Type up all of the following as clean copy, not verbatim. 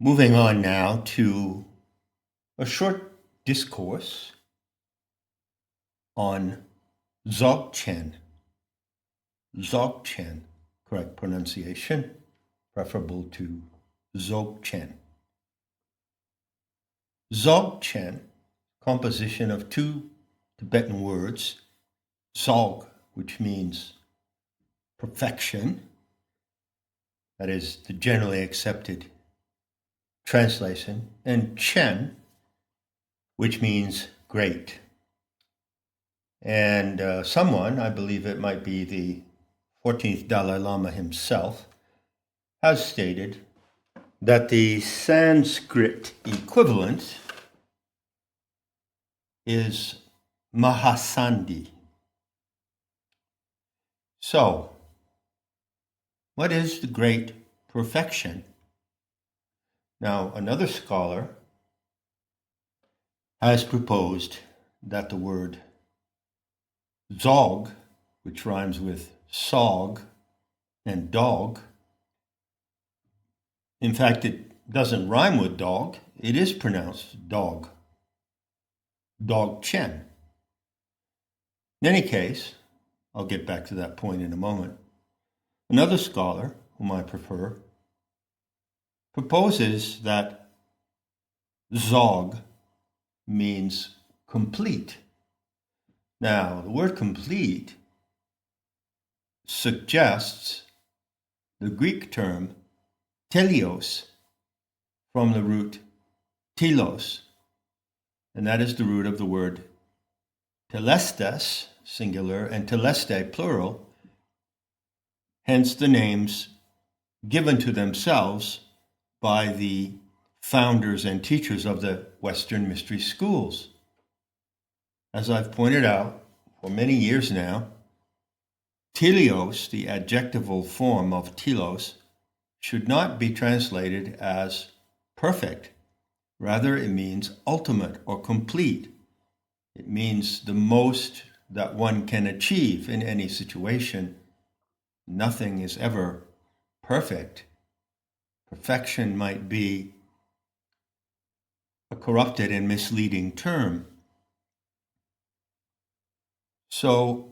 Moving on now to a short discourse on Dzogchen. Dzogchen, correct pronunciation, preferable to Dzogchen. Dzogchen, composition of two Tibetan words, Dzog, which means perfection, that is the generally accepted translation, and Chen, which means great. And someone, I believe it might be the 14th Dalai Lama himself, has stated that the Sanskrit equivalent is Mahasandhi. So, what is the great perfection? Now, another scholar has proposed that the word Dzog, which rhymes with sog and dog, in fact, it doesn't rhyme with dog, it is pronounced dog. Dzogchen. In any case, I'll get back to that point in a moment. Another scholar, whom I prefer, proposes that Dzog means complete. Now, the word complete suggests the Greek term teleos from the root telos, and that is the root of the word telestes, singular, and teleste, plural, hence the names given to themselves by the founders and teachers of the Western mystery schools. As I've pointed out for many years now, teleos, the adjectival form of telos, should not be translated as perfect. Rather, it means ultimate or complete. It means the most that one can achieve in any situation. Nothing is ever perfect. Perfection might be a corrupted and misleading term. So,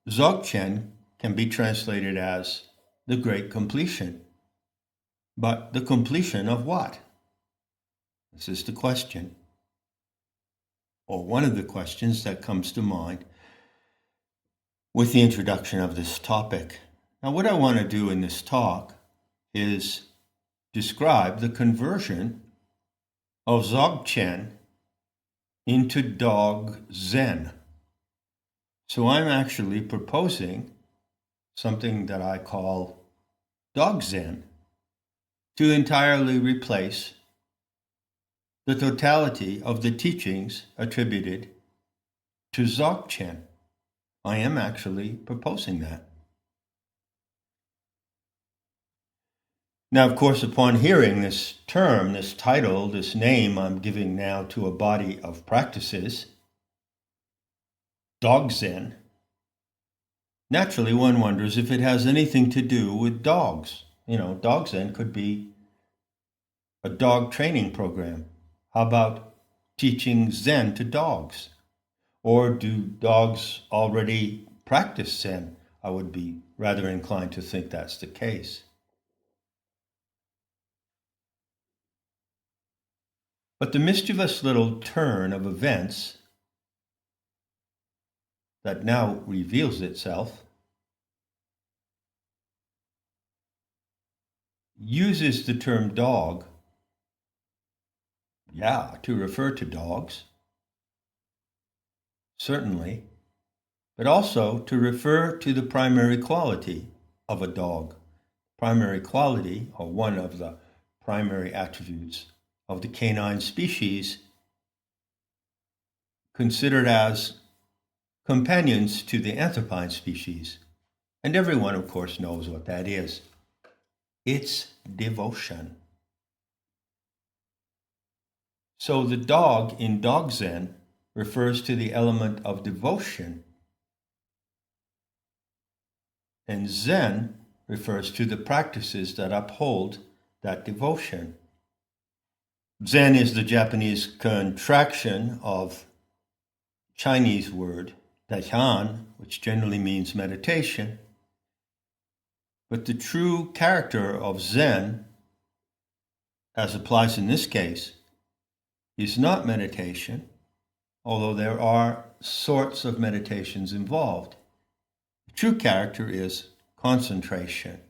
Dzogchen can be translated as the great completion. But the completion of what? This is the question, or one of the questions that comes to mind with the introduction of this topic. Now, what I want to do in this talk is describe the conversion of Dzogchen into Dog Zen. So I'm actually proposing something that I call Dog Zen to entirely replace the totality of the teachings attributed to Dzogchen. I am actually proposing that. Now, of course, upon hearing this term, this title, this name I'm giving now to a body of practices, Dog Zen, naturally one wonders if it has anything to do with dogs. Dog Zen could be a dog training program. How about teaching Zen to dogs? Or do dogs already practice Zen? I would be rather inclined to think that's the case. But the mischievous little turn of events that now reveals itself uses the term dog, to refer to dogs, certainly, but also to refer to the primary quality of a dog. Primary quality, or one of the primary attributes of the canine species, considered as companions to the anthropine species. And everyone, of course, knows what that is. It's devotion. So the dog in Dog Zen refers to the element of devotion, and Zen refers to the practices that uphold that devotion. Zen is the Japanese contraction of Chinese word dhyana, which generally means meditation. But the true character of Zen, as applies in this case, is not meditation, although there are sorts of meditations involved. The true character is concentration.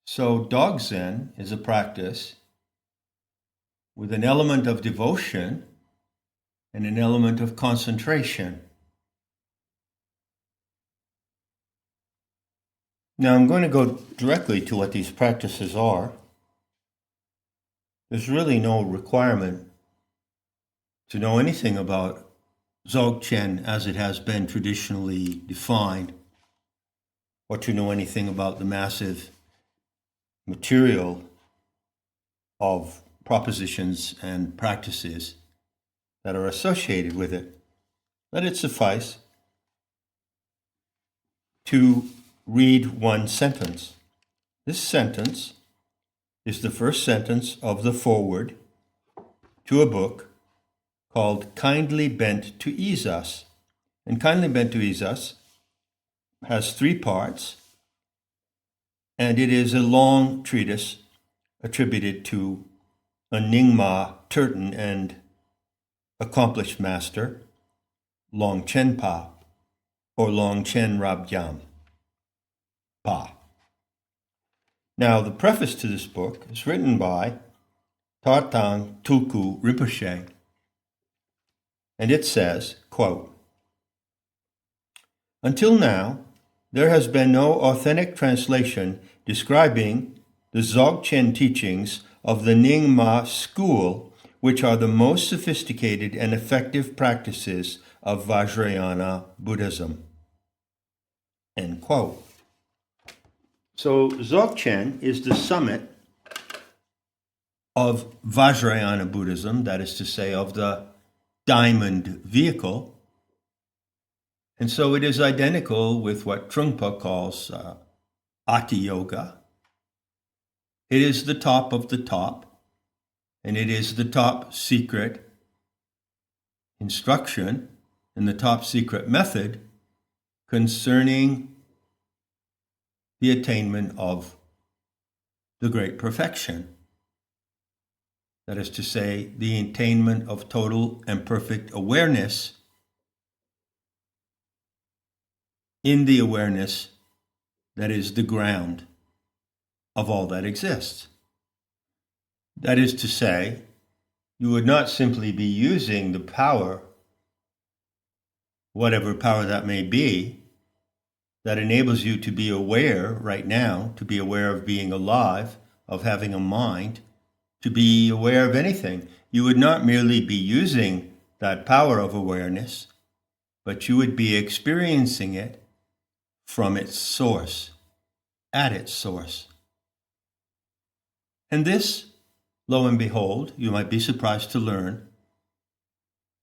So Dog Zen is a practice with an element of devotion and an element of concentration. Now I'm going to go directly to what these practices are. There's really no requirement to know anything about Dzogchen as it has been traditionally defined, or to know anything about the massive material of propositions and practices that are associated with it. Let it suffice to read one sentence. This sentence is the first sentence of the foreword to a book called Kindly Bent to Ease Us. And Kindly Bent to Ease Us has 3 parts, and it is a long treatise attributed to a Nyingma Turton and accomplished master, Longchen Pa, or Longchen Rabgyam Pa. Now, the preface to this book is written by Tartang Tulku Rinpoche, and it says, quote, "Until now, there has been no authentic translation describing the Dzogchen teachings of the Nyingma school, which are the most sophisticated and effective practices of Vajrayana Buddhism." End quote. So Dzogchen is the summit of Vajrayana Buddhism, that is to say, of the diamond vehicle. And so it is identical with what Trungpa calls Ati Yoga. It is the top of the top, and it is the top secret instruction and the top secret method concerning the attainment of the great perfection. That is to say, the attainment of total and perfect awareness in the awareness that is the ground of all that exists. That is to say, you would not simply be using the power, whatever power that may be, that enables you to be aware right now, to be aware of being alive, of having a mind, to be aware of anything. You would not merely be using that power of awareness, but you would be experiencing it from its source, at its source. And this, lo and behold, you might be surprised to learn,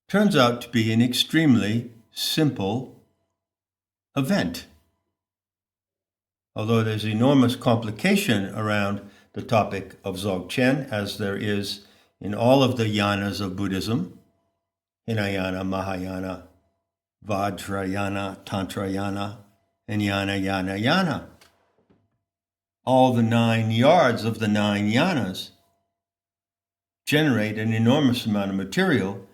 turns out to be an extremely simple event. Although there's enormous complication around the topic of Dzogchen, as there is in all of the yanas of Buddhism, Hinayana, Mahayana, Vajrayana, Tantrayana, and Yana. All the 9 yards of the 9 yanas generate an enormous amount of material,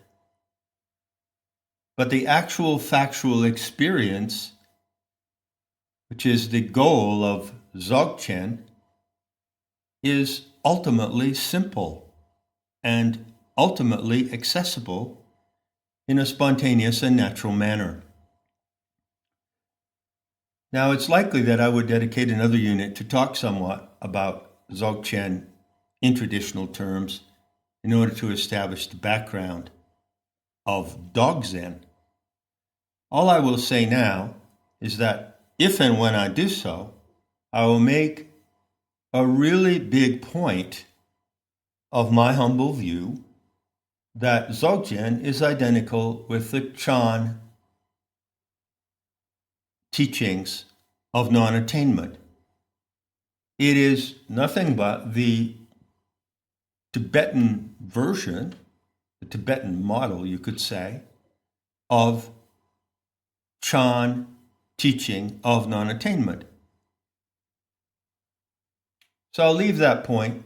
but the actual factual experience, which is the goal of Dzogchen, is ultimately simple and ultimately accessible in a spontaneous and natural manner. Now, it's likely that I would dedicate another unit to talk somewhat about Dzogchen in traditional terms in order to establish the background of Dog Zen. All I will say now is that if and when I do so, I will make a really big point of my humble view that Dzogchen is identical with the Chan teachings of non-attainment. It is nothing but the Tibetan version, the Tibetan model, you could say, of Chan teaching of non-attainment. So I'll leave that point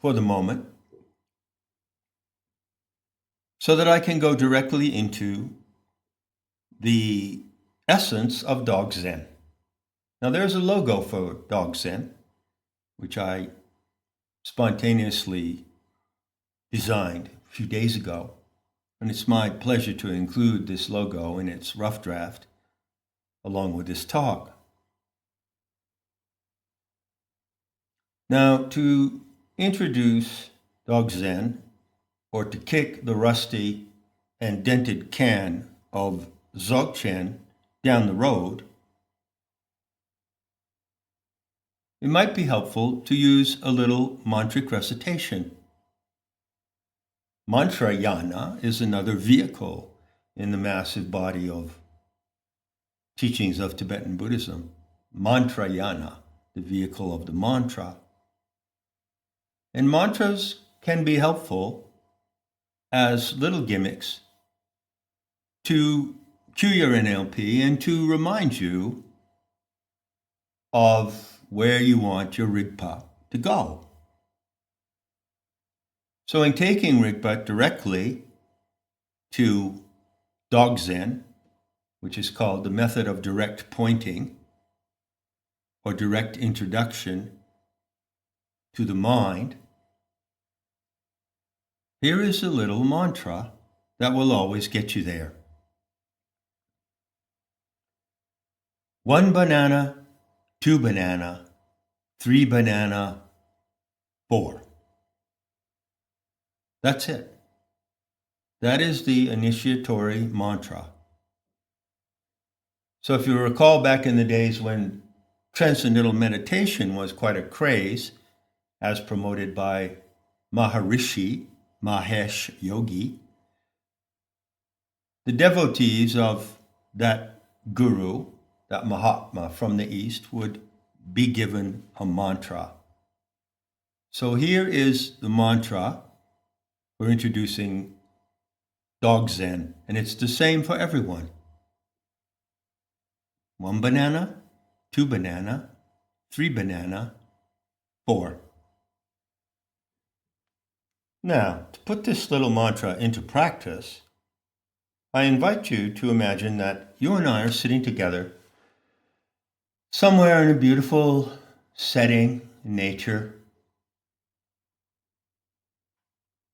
for the moment so that I can go directly into the essence of Dog Zen. Now there's a logo for Dog Zen, which I spontaneously designed a few days ago, and it's my pleasure to include this logo in its rough draft along with this talk. Now, to introduce Dog Zen, or to kick the rusty and dented can of Dzogchen down the road, it might be helpful to use a little mantric recitation. Mantrayana is another vehicle in the massive body of teachings of Tibetan Buddhism. Mantrayana, the vehicle of the mantra. And mantras can be helpful as little gimmicks to cue your NLP and to remind you of where you want your Rigpa to go. So in taking Rigpa directly to Dog Zen, which is called the method of direct pointing or direct introduction to the mind, here is a little mantra that will always get you there. 1 banana, 2 banana, 3 banana, 4. That's it. That is the initiatory mantra. So if you recall back in the days when transcendental meditation was quite a craze, as promoted by Maharishi Mahesh Yogi, the devotees of that guru, that Mahatma from the East, would be given a mantra. So here is the mantra for introducing Dog Zen, and it's the same for everyone. 1 banana, 2 banana, 3 banana, 4. Now, to put this little mantra into practice, I invite you to imagine that you and I are sitting together somewhere in a beautiful setting in nature,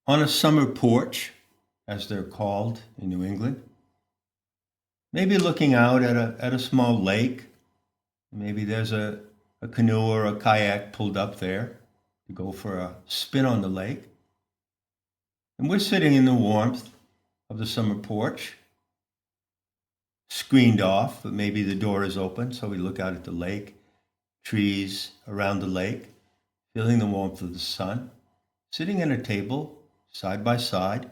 on a summer porch, as they're called in New England, maybe looking out at a small lake. Maybe there's a canoe or a kayak pulled up there to go for a spin on the lake. And we're sitting in the warmth of the summer porch, screened off, but maybe the door is open, so we look out at the lake, trees around the lake, feeling the warmth of the sun, sitting at a table, side by side,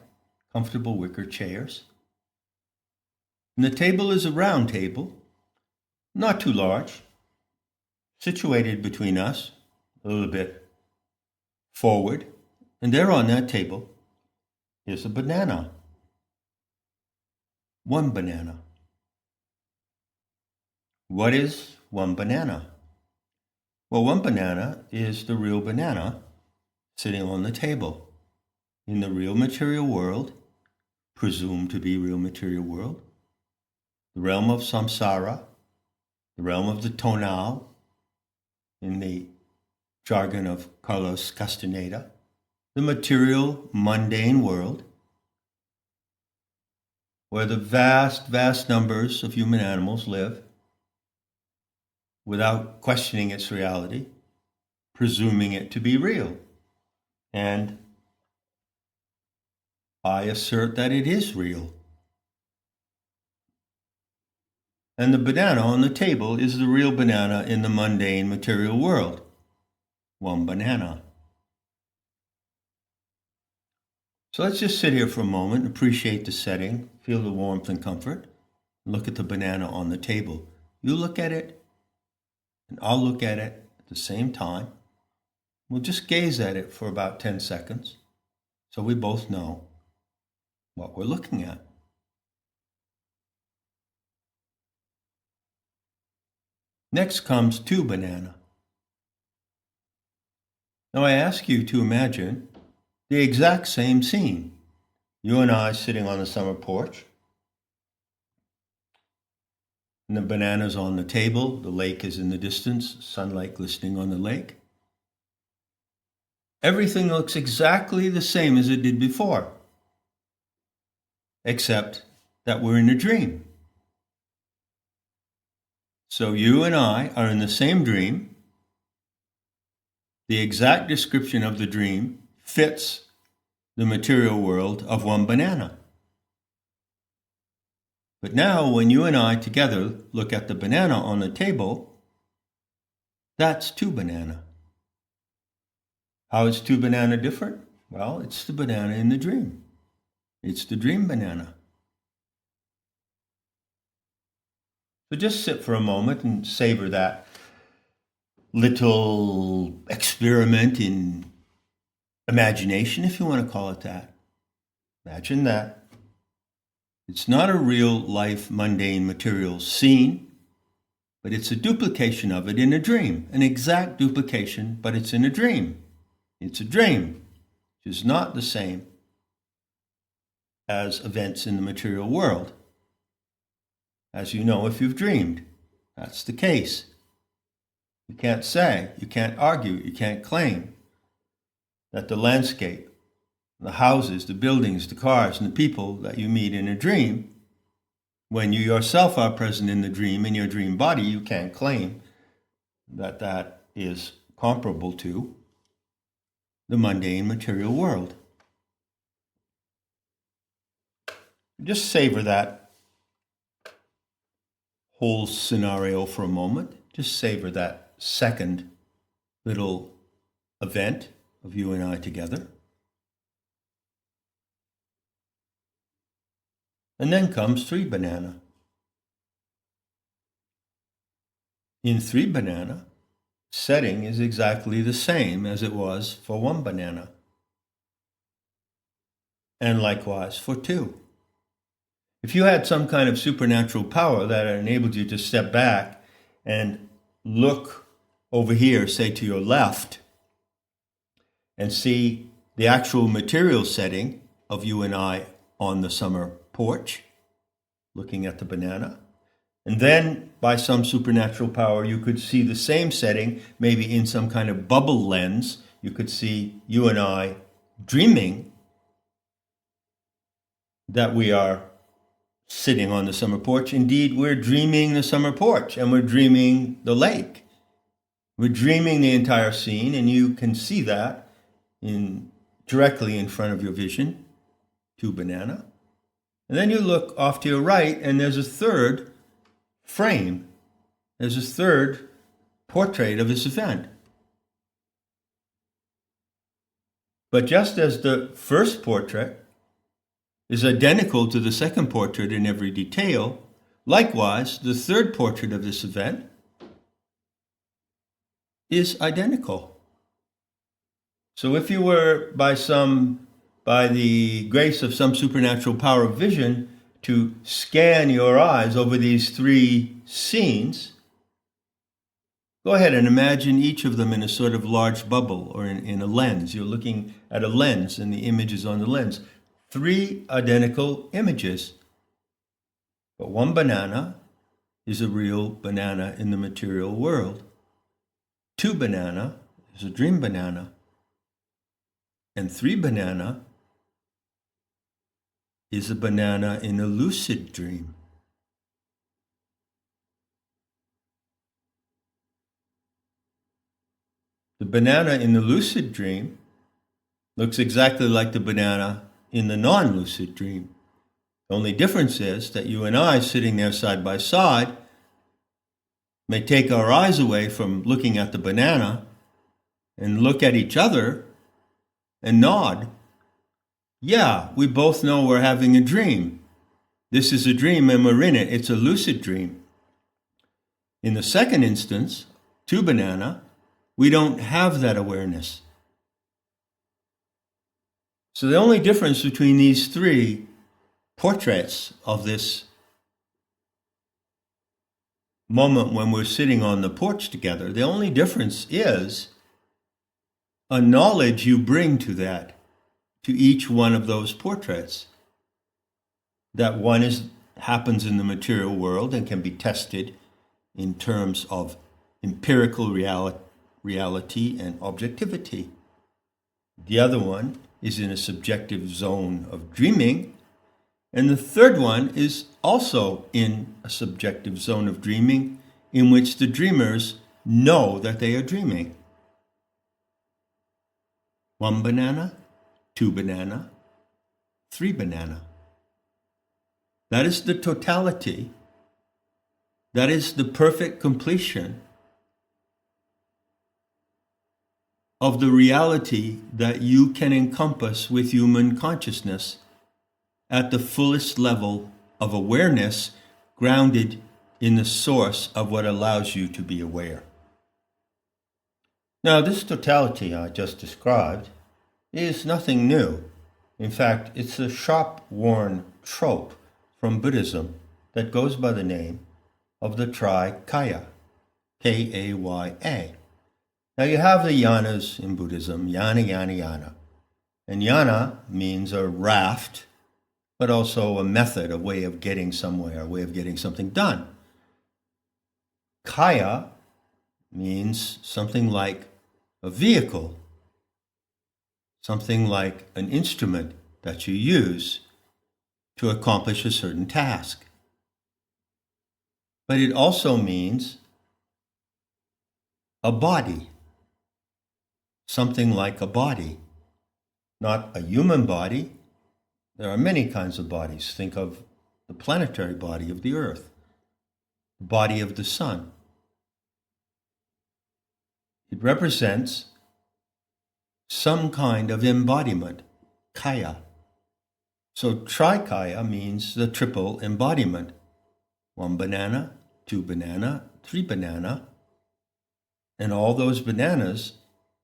comfortable wicker chairs. And the table is a round table, not too large, situated between us, a little bit forward, and there on that table is a banana. 1 banana. What is 1 banana? Well, 1 banana is the real banana sitting on the table in the real material world, presumed to be real material world, the realm of samsara, the realm of the tonal, in the jargon of Carlos Castaneda, the material, mundane world, where the vast, vast numbers of human animals live without questioning its reality, presuming it to be real. And I assert that it is real. And the banana on the table is the real banana in the mundane material world. 1 banana. So let's just sit here for a moment, appreciate the setting, feel the warmth and comfort, look at the banana on the table. You look at it, and I'll look at it at the same time. We'll just gaze at it for about 10 seconds so we both know what we're looking at. Next comes two banana. Now I ask you to imagine the exact same scene. You and I sitting on the summer porch. And the banana's on the table, the lake is in the distance, sunlight glistening on the lake. Everything looks exactly the same as it did before, except that we're in a dream. So you and I are in the same dream. The exact description of the dream fits the material world of one banana. But now when you and I together look at the banana on the table, that's two banana. How is two banana different? Well, it's the banana in the dream. It's the dream banana. So just sit for a moment and savor that little experiment in imagination, if you want to call it that. Imagine that. It's not a real life, mundane, material scene, but it's a duplication of it in a dream. An exact duplication, but it's in a dream. It's a dream, which is not the same as events in the material world. As you know, if you've dreamed, that's the case. You can't say, you can't argue, you can't claim that the landscape, the houses, the buildings, the cars, and the people that you meet in a dream, when you yourself are present in the dream, in your dream body, you can't claim that that is comparable to the mundane material world. Just savor that whole scenario for a moment. Just savor that second little event of you and I together. And then comes three banana. In three banana, setting is exactly the same as it was for one banana. And likewise for two. If you had some kind of supernatural power that enabled you to step back and look over here, say to your left, and see the actual material setting of you and I on the summer porch, looking at the banana, and then by some supernatural power you could see the same setting, maybe in some kind of bubble lens, you could see you and I dreaming that we are sitting on the summer porch. Indeed, we're dreaming the summer porch, and we're dreaming the lake. We're dreaming the entire scene, and you can see that directly in front of your vision, two banana. And then you look off to your right, and there's a third frame. There's a third portrait of this event. But just as the first portrait is identical to the second portrait in every detail, likewise, the third portrait of this event is identical. So if you were, by the grace of some supernatural power of vision, to scan your eyes over these three scenes, go ahead and imagine each of them in a sort of large bubble or in a lens. You're looking at a lens and the image is on the lens. Three identical images. But one banana is a real banana in the material world. Two banana is a dream banana. And three banana is a banana in a lucid dream. The banana in the lucid dream looks exactly like the banana in the non-lucid dream. The only difference is that you and I, sitting there side by side, may take our eyes away from looking at the banana and look at each other and nod. Yeah, we both know we're having a dream. This is a dream and we're in it. It's a lucid dream. In the second instance, two banana, we don't have that awareness. So the only difference between these three portraits of this moment when we're sitting on the porch together, the only difference is a knowledge you bring to that, to each one of those portraits. That one happens in the material world and can be tested in terms of empirical reality and objectivity. The other one is in a subjective zone of dreaming, and the third one is also in a subjective zone of dreaming in which the dreamers know that they are dreaming. 1 banana, 2 banana, 3 banana. That is the totality. That is the perfect completion of the reality that you can encompass with human consciousness at the fullest level of awareness, grounded in the source of what allows you to be aware. Now, this totality I just described is nothing new. In fact, it's a sharp-worn trope from Buddhism that goes by the name of the Trikaya, Kaya. Now, you have the yanas in Buddhism, yana, yana, yana. And yana means a raft, but also a method, a way of getting somewhere, a way of getting something done. Kaya means something like a vehicle, something like an instrument that you use to accomplish a certain task. But it also means a body, something like a body, not a human body. There are many kinds of bodies. Think of the planetary body of the Earth, the body of the sun. It represents some kind of embodiment, kaya. So trikaya means the triple embodiment. 1 banana, 2 banana, 3 banana. And all those bananas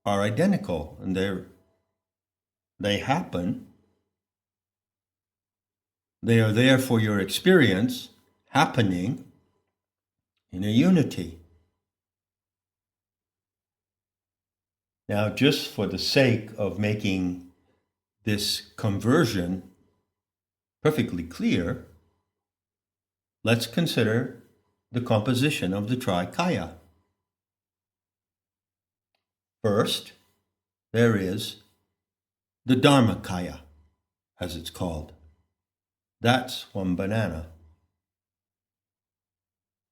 are identical, and they happen. They are there for your experience, happening in a unity. Now, just for the sake of making this conversion perfectly clear, let's consider the composition of the Trikaya. First, there is the Dharmakaya, as it's called. That's 1 banana.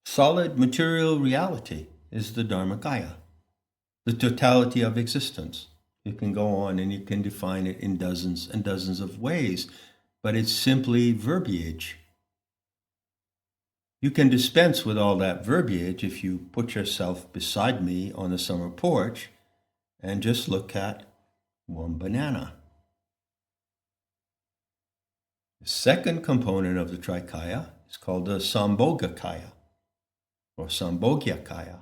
Solid material reality is the Dharmakaya, the totality of existence. You can go on and you can define it in dozens and dozens of ways, but it's simply verbiage. You can dispense with all that verbiage if you put yourself beside me on the summer porch and just look at 1 banana. The second component of the Trikaya is called the Sambhogakaya or Sambhogyakaya.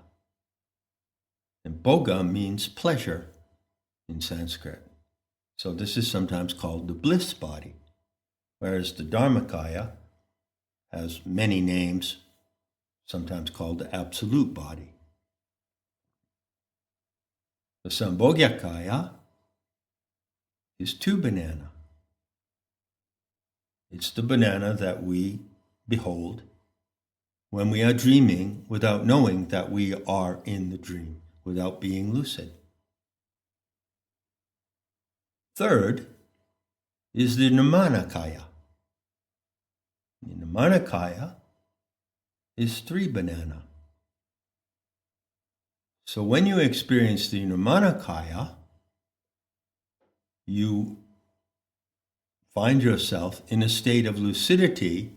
And bhoga means pleasure in Sanskrit. So this is sometimes called the bliss body, whereas the Dharmakaya has many names, sometimes called the absolute body. The Sambhogyakaya is 2 banana. It's the banana that we behold when we are dreaming without knowing that we are in the dream, without being lucid. Third is the Nirmanakaya. The Nirmanakaya is 3 banana. So when you experience the Nirmanakaya, you find yourself in a state of lucidity,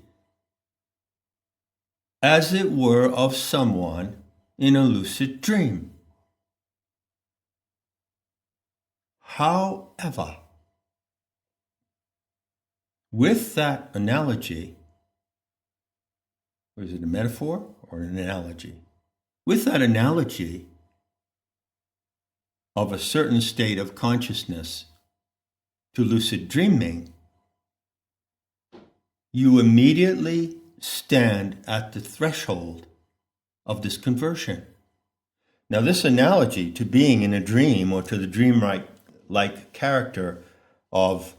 as it were of someone in a lucid dream. However, with that analogy, or is it a metaphor or an analogy? With that analogy of a certain state of consciousness to lucid dreaming, you immediately stand at the threshold of this conversion. Now, this analogy to being in a dream or to the dream-like character of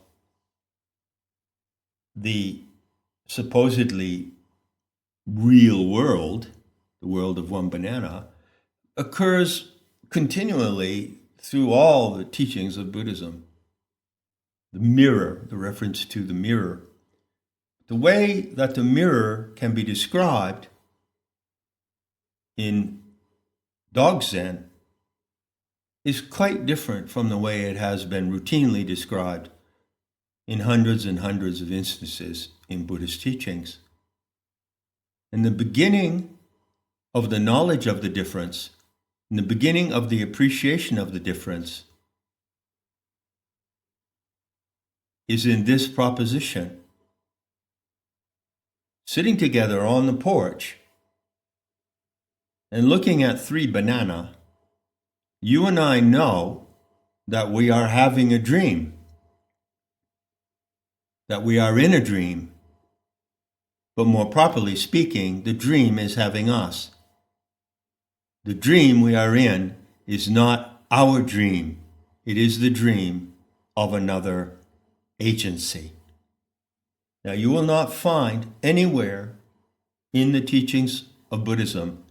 the supposedly real world, the world of one banana, occurs continually through all the teachings of Buddhism. The mirror, the reference to the mirror. The way that the mirror can be described in Dog Zen is quite different from the way it has been routinely described in hundreds and hundreds of instances in Buddhist teachings. In the beginning of the knowledge of the difference, in the beginning of the appreciation of the difference, is in this proposition. Sitting together on the porch and looking at 3 banana, you and I know that we are having a dream, that we are in a dream, but more properly speaking, the dream is having us. The dream we are in is not our dream. It is the dream of another agency. Now, you will not find anywhere in the teachings of Buddhism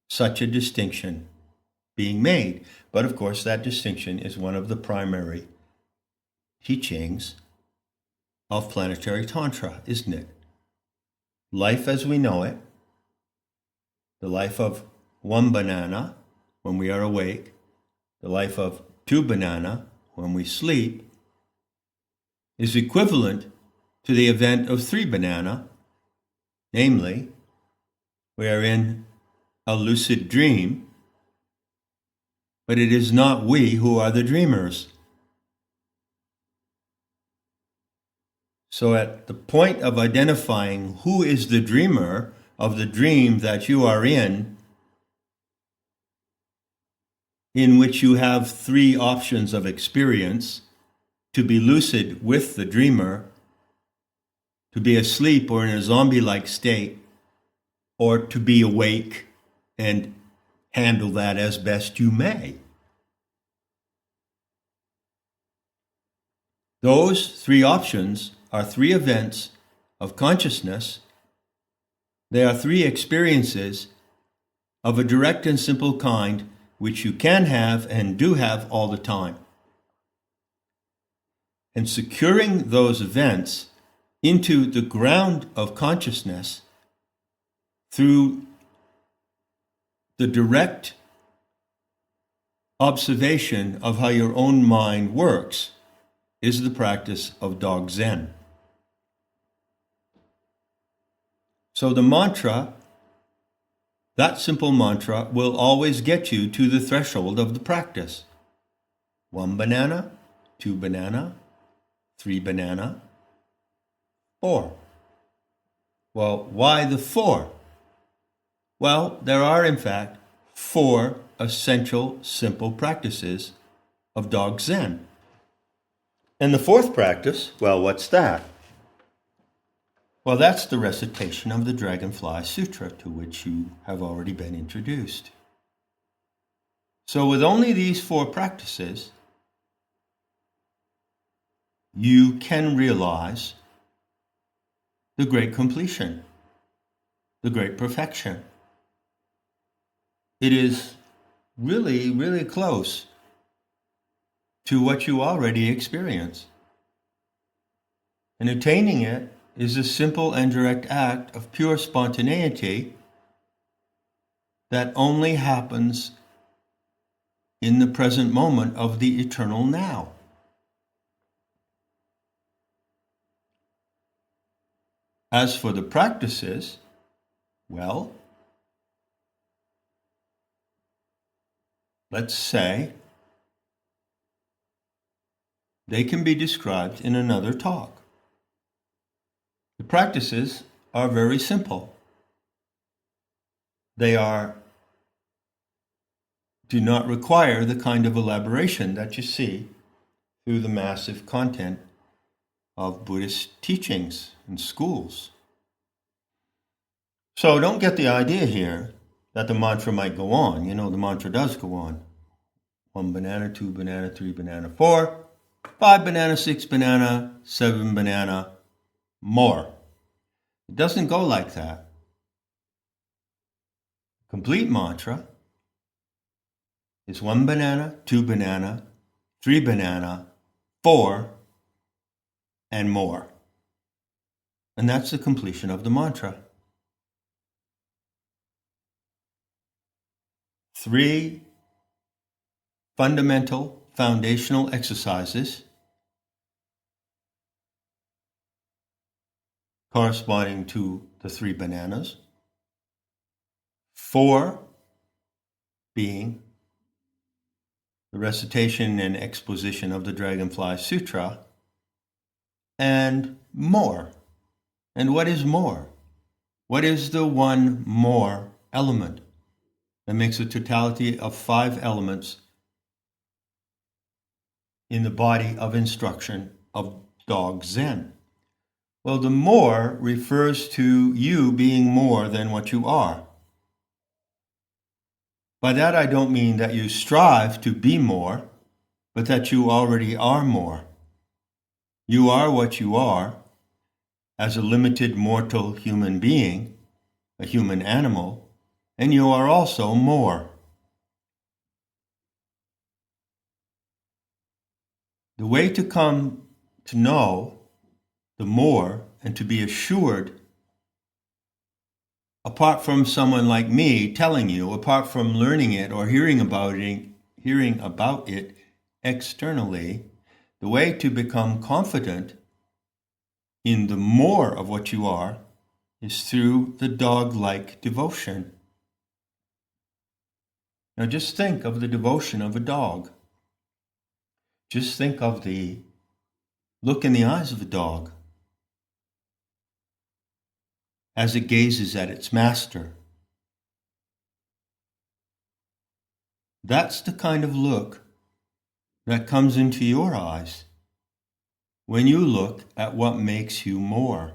such a distinction being made. But of course, that distinction is one of the primary teachings of planetary Tantra, isn't it? Life as we know it, the life of 1 banana when we are awake, the life of 2 banana when we sleep, is equivalent to the event of 3 banana, namely, we are in a lucid dream, but it is not we who are the dreamers. So at the point of identifying who is the dreamer of the dream that you are in which you have 3 options of experience: to be lucid with the dreamer, to be asleep or in a zombie-like state, or to be awake and handle that as best you may. Those 3 options are 3 events of consciousness. They are 3 experiences of a direct and simple kind which you can have and do have all the time. And securing those events into the ground of consciousness through the direct observation of how your own mind works is the practice of Dog Zen. So the mantra, that simple mantra, will always get you to the threshold of the practice. 1 banana, 2 banana, 3 banana, 4. Well, why the 4? Well, there are in fact 4 essential simple practices of Dog Zen. And the 4th practice, well, what's that? Well, that's the recitation of the Dragonfly Sutra, to which you have already been introduced. So with only these 4 practices, you can realize the great completion, the great perfection. It is really, really close to what you already experience. And attaining it is a simple and direct act of pure spontaneity that only happens in the present moment of the eternal now. As for the practices, well, let's say they can be described in another talk. The practices are very simple. They do not require the kind of elaboration that you see through the massive content of Buddhist teachings and schools. So don't get the idea here that the mantra might go on. You know, the mantra does go on. 1 banana, 2 banana, 3 banana, 4, 5 banana, 6 banana, 7 banana, more. It doesn't go like that. Complete mantra is 1 banana, 2 banana, 3 banana, 4, and more. And that's the completion of the mantra. 3 fundamental, foundational exercises corresponding to the 3 bananas. 4 being the recitation and exposition of the Dragonfly Sutra, and more. And what is more? What is the one more element that makes a totality of 5 elements in the body of instruction of Dog Zen? Well, the more refers to you being more than what you are. By that I don't mean that you strive to be more, but that you already are more. You are what you are as a limited mortal human being, a human animal, and you are also more. The way to come to know the more and to be assured, apart from someone like me telling you, apart from learning it or hearing about it externally, the way to become confident in the more of what you are is through the dog-like devotion. Now just think of the devotion of a dog. Just think of the look in the eyes of a dog as it gazes at its master. That's the kind of look that comes into your eyes when you look at what makes you more.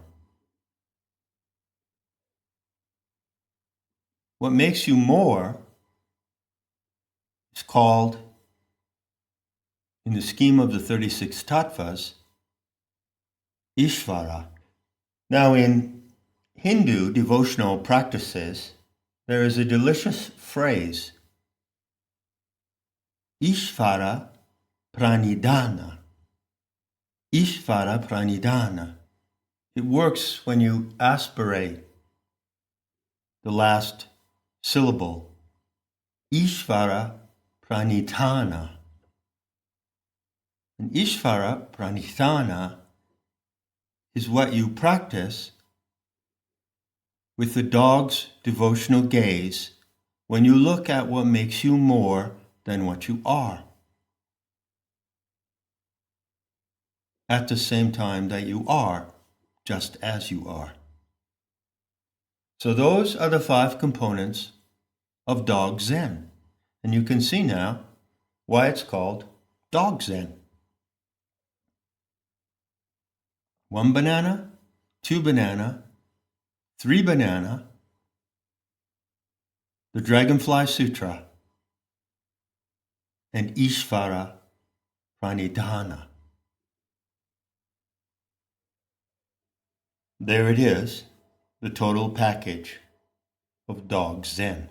What makes you more is called, in the scheme of the 36 tattvas, Ishvara. Now, in Hindu devotional practices, there is a delicious phrase, Ishvara pranidhana. Ishvara pranidhana. It works when you aspirate the last syllable. Ishvara pranidhana. And Ishvara pranidhana is what you practice with the dog's devotional gaze when you look at what makes you more than what you are, at the same time that you are just as you are. So those are the 5 components of Dog Zen. And you can see now why it's called Dog Zen. 1 banana, 2 banana, 3 banana, the Dragonfly Sutra, and Ishvara pranidhana. There it is, the total package of Dog Zen.